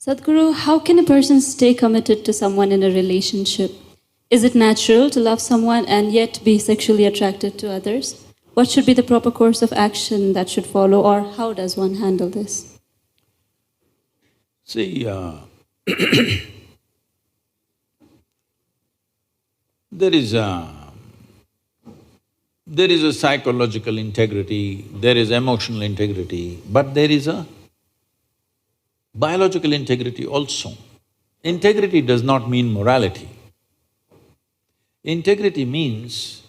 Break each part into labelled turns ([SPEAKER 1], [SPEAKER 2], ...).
[SPEAKER 1] Sadhguru, how can a person stay committed to someone in a relationship? Is it natural to love someone and yet be sexually attracted to others? What should be the proper course of action that should follow, or how does one handle this?
[SPEAKER 2] See, there is a psychological integrity, there is emotional integrity, but there is a biological integrity also. Integrity does not mean morality. Integrity means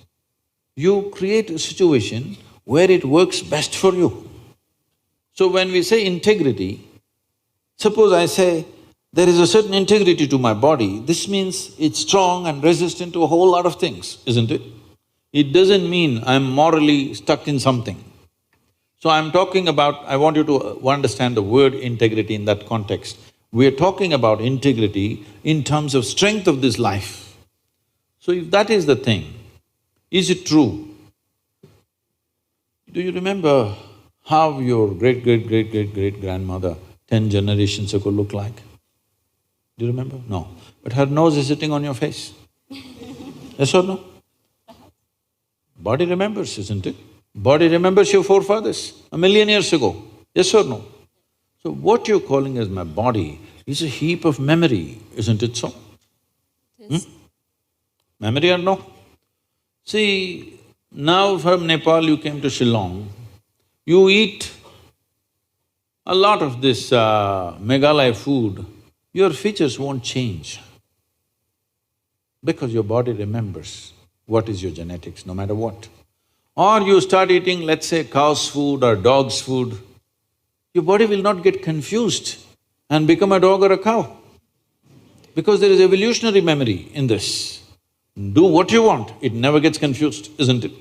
[SPEAKER 2] you create a situation where it works best for you. So when we say integrity, suppose I say, there is a certain integrity to my body, this means it's strong and resistant to a whole lot of things, isn't it? It doesn't mean I'm morally stuck in something. So I'm talking about… I want you to understand the word integrity in that context. We're talking about integrity in terms of strength of this life. So if that is the thing, is it true? Do you remember how your great-great-great-great-great-grandmother 10 generations ago looked like? Do you remember? No. But her nose is sitting on your face. Yes or no? Body remembers, isn't it? Body remembers your forefathers 1,000,000 years ago. Yes or no? So what you're calling as my body is a heap of memory, isn't it so?
[SPEAKER 1] Yes.
[SPEAKER 2] Memory or no? See, now from Nepal you came to Shillong, you eat a lot of this Meghalaya food, your features won't change because your body remembers what is your genetics, no matter what. Or you start eating, let's say, cow's food or dog's food, your body will not get confused and become a dog or a cow because there is evolutionary memory in this. Do what you want, it never gets confused, isn't it?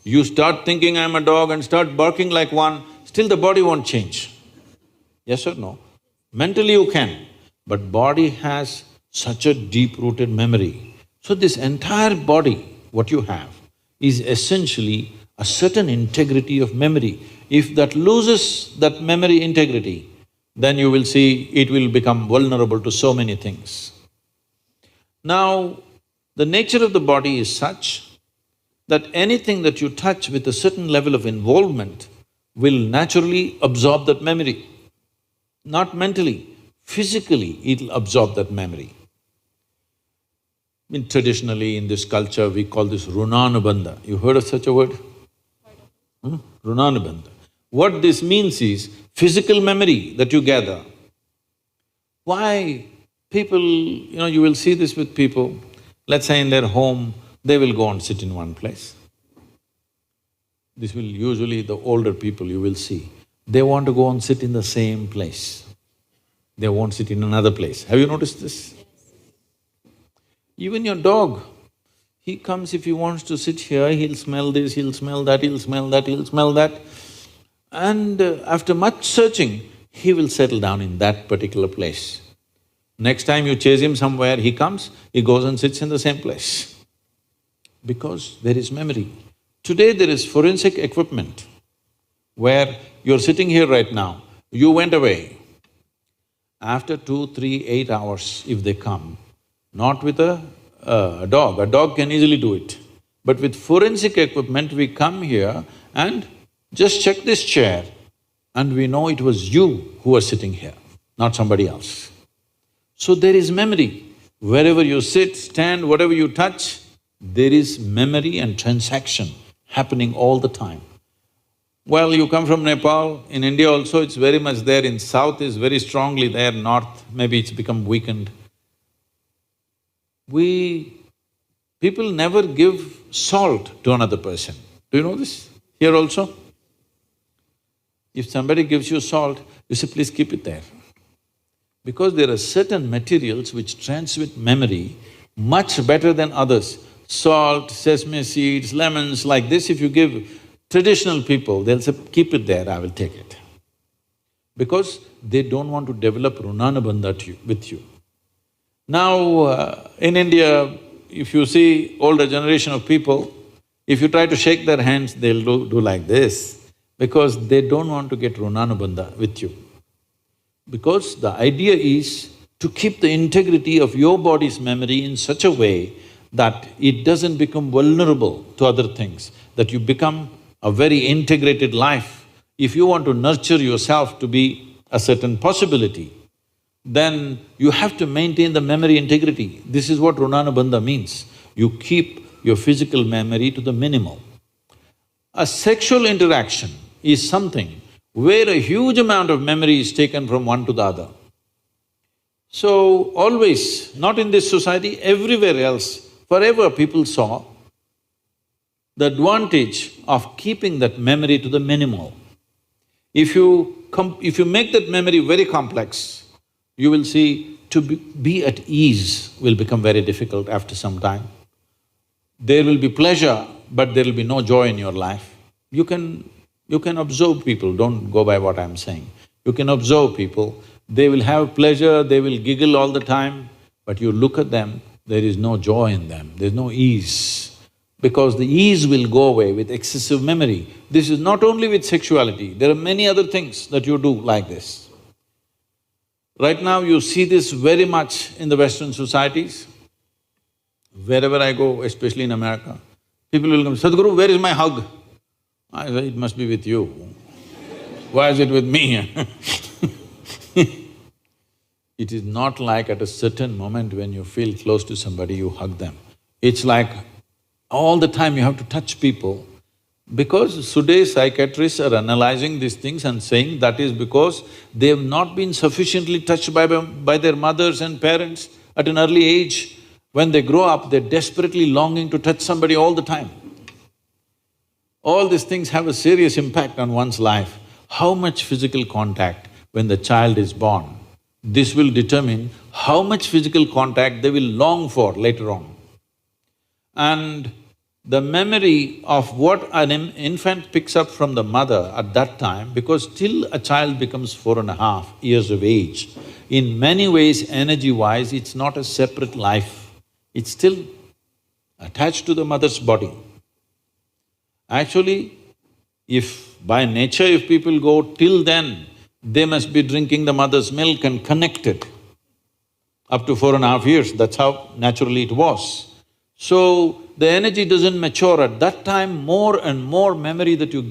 [SPEAKER 2] You start thinking I'm a dog and start barking like one, still the body won't change. Yes or no? Mentally you can, but body has such a deep-rooted memory. So this entire body, what you have, is essentially a certain integrity of memory. If that loses that memory integrity, then you will see it will become vulnerable to so many things. Now, the nature of the body is such that anything that you touch with a certain level of involvement will naturally absorb that memory. Not mentally, physically it'll absorb that memory. Traditionally in this culture, we call this Runa Anubandha. You heard of such a word? Runa Anubandha. What this means is physical memory that you gather. Why people… you will see this with people, let's say in their home, they will go and sit in one place. This will usually the older people you will see, they want to go and sit in the same place. They won't sit in another place. Have you noticed this? Even your dog, he comes, if he wants to sit here, he'll smell this, he'll smell that, he'll smell that, he'll smell that. And after much searching, he will settle down in that particular place. Next time you chase him somewhere, he comes, he goes and sits in the same place. Because there is memory. Today there is forensic equipment where you're sitting here right now, you went away. After 2, 3, 8 hours, if they come, not with a dog can easily do it. But with forensic equipment, we come here and just check this chair and we know it was you who was sitting here, not somebody else. So there is memory. Wherever you sit, stand, whatever you touch, there is memory and transaction happening all the time. Well, you come from Nepal, in India also it's very much there, in south is very strongly there, north maybe it's become weakened. People never give salt to another person. Do you know this? Here also? If somebody gives you salt, you say, please keep it there. Because there are certain materials which transmit memory much better than others. Salt, sesame seeds, lemons, like this, if you give traditional people, they'll say, keep it there, I will take it. Because they don't want to develop Runanabandha with you. Now, in India, if you see older generation of people, if you try to shake their hands, they'll do like this, because they don't want to get Runanabandha with you. Because the idea is to keep the integrity of your body's memory in such a way that it doesn't become vulnerable to other things, that you become a very integrated life. If you want to nurture yourself to be a certain possibility, then you have to maintain the memory integrity. This is what Anubandha means. You keep your physical memory to the minimal. A sexual interaction is something where a huge amount of memory is taken from one to the other. So always, not in this society, everywhere else, forever people saw the advantage of keeping that memory to the minimal. If you make that memory very complex, you will see to be at ease will become very difficult after some time. There will be pleasure, but there will be no joy in your life. You can observe people, don't go by what I'm saying. You can observe people, they will have pleasure, they will giggle all the time, but you look at them, there is no joy in them, there's no ease. Because the ease will go away with excessive memory. This is not only with sexuality, there are many other things that you do like this. Right now you see this very much in the Western societies. Wherever I go, especially in America, people will come, "Sadhguru, where is my hug?" I say, "It must be with you. Why is it with me?" It is not like at a certain moment when you feel close to somebody, you hug them. It's like all the time you have to touch people. Because today's psychiatrists are analyzing these things and saying that is because they have not been sufficiently touched by their mothers and parents at an early age. When they grow up, they're desperately longing to touch somebody all the time. All these things have a serious impact on one's life. How much physical contact when the child is born, this will determine how much physical contact they will long for later on. And the memory of what an infant picks up from the mother at that time, because till a child becomes 4.5 years of age, in many ways, energy-wise, it's not a separate life. It's still attached to the mother's body. Actually, if by nature if people go till then, they must be drinking the mother's milk and connected up to 4.5 years, that's how naturally it was. So, the energy doesn't mature at that time, more and more memory that you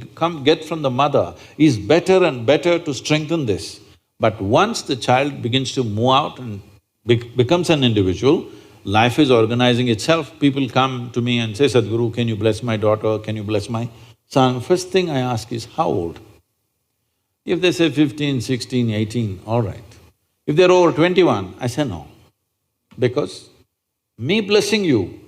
[SPEAKER 2] get from the mother is better and better to strengthen this. But once the child begins to move out and becomes an individual, life is organizing itself. People come to me and say, "Sadhguru, can you bless my daughter, can you bless my son?" First thing I ask is, how old? If they say 15, 16, 18, all right. If they're over 21, I say no. Because me blessing you,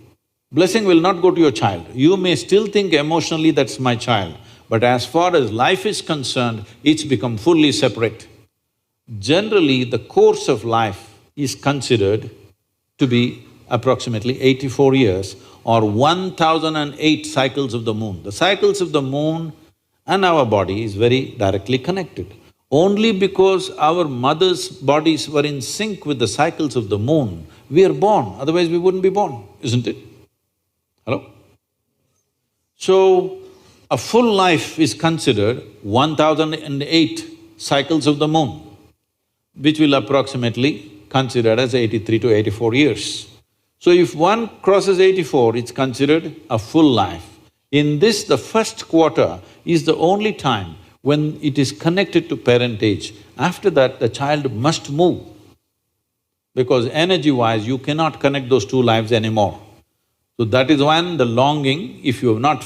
[SPEAKER 2] blessing will not go to your child. You may still think emotionally that's my child, but as far as life is concerned, it's become fully separate. Generally, the course of life is considered to be approximately 84 years or 1008 cycles of the moon. The cycles of the moon and our body is very directly connected. Only because our mother's bodies were in sync with the cycles of the moon, we are born, otherwise we wouldn't be born, isn't it? Hello? So, a full life is considered 1008 cycles of the moon, which will approximately considered as 83 to 84 years. So if one crosses 84, it's considered a full life. In this, the first quarter is the only time when it is connected to parentage. After that, the child must move, because energy-wise, you cannot connect those two lives anymore. So that is when the longing, if you have not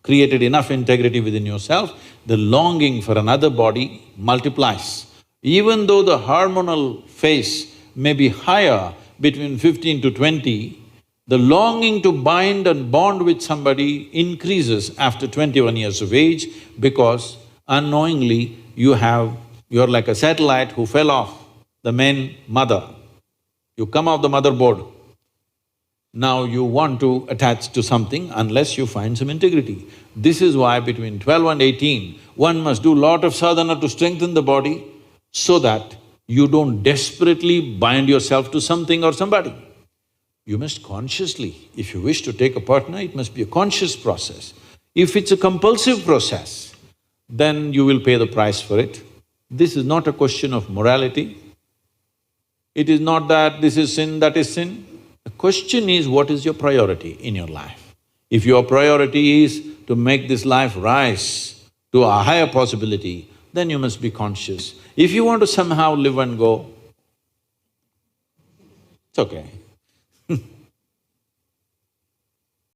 [SPEAKER 2] created enough integrity within yourself, the longing for another body multiplies. Even though the hormonal phase may be higher between 15 to 20, the longing to bind and bond with somebody increases after 21 years of age, because unknowingly you're like a satellite who fell off the main mother. You come off the motherboard. Now you want to attach to something unless you find some integrity. This is why between 12 and 18, one must do lot of sadhana to strengthen the body so that you don't desperately bind yourself to something or somebody. You must consciously, if you wish to take a partner, it must be a conscious process. If it's a compulsive process, then you will pay the price for it. This is not a question of morality. It is not that this is sin, that is sin. The question is, what is your priority in your life? If your priority is to make this life rise to a higher possibility, then you must be conscious. If you want to somehow live and go, it's okay.